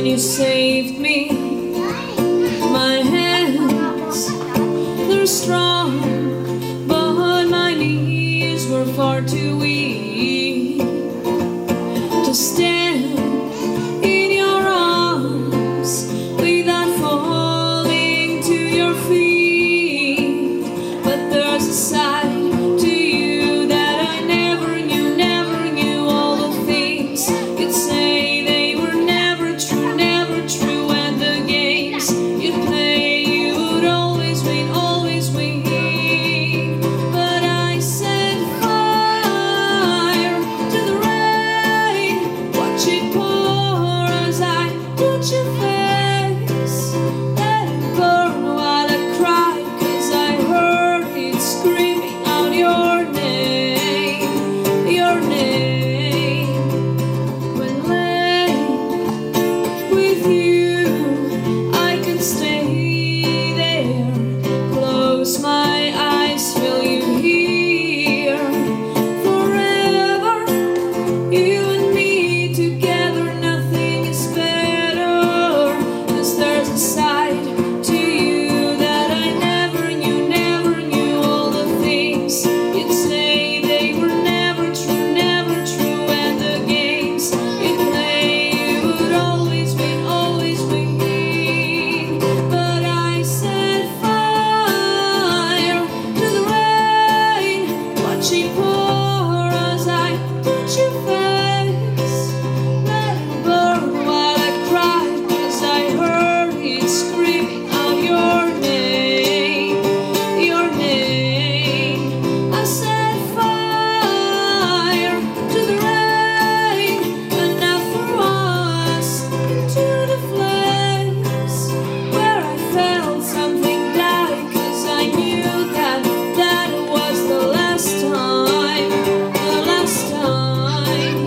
you saved me. My hands, they're strong, but my knees were far too weak to stand in your arms without falling to your feet. But there's a side to you that I never knew, never knew. All the things you'd say, they were never true, never true. And the games you'd play, you would always win, always win. But I set fire to the rain, watch it pour as I touch your face. Let it burn while I cry, 'cause I heard it screaming out your name, your name. When late with you, I can stay there, close my eyes, feel you here forever. You and me together, nothing is better. 'Cause there's a side to you that I never knew, never knew. All the things you'd say, they were never true, never true. And the games you'd play, you would always win, always win. But I set fire to the rain, watch it pour as I touch your face. Let it burn while I cry, 'cause I heard it screaming out your name, your name. I set fire to the rain, and now threw us into the flames where I felt something die, 'cause I knew that that was the last time, the last time.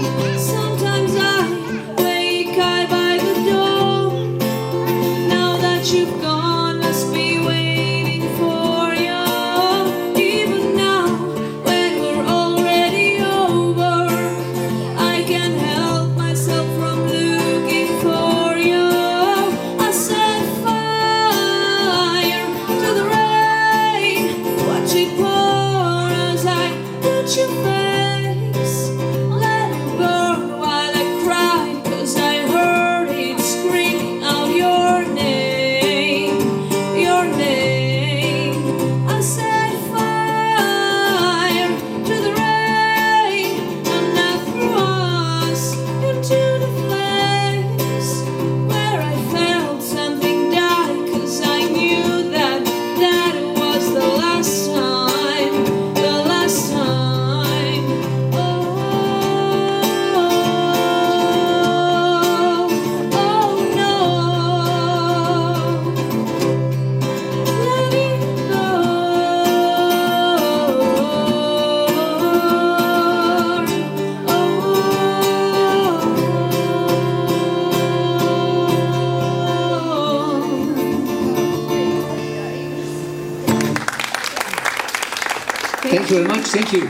Sometimes I wake high by the door. Now that you've gone, must be waiting for you. Even now, when we're already over, I can't help myself from looking for you. I set fire to the rain, watch it pour as I touch your face. Let it burn while I cry, 'cause I heard it screaming out your name, your name. I set fire to the rain, and now threw us into the flames where I felt something die, 'cause I knew that that was the last time, the last time. Oh, oh no. Let it Thank you very much. Thank you.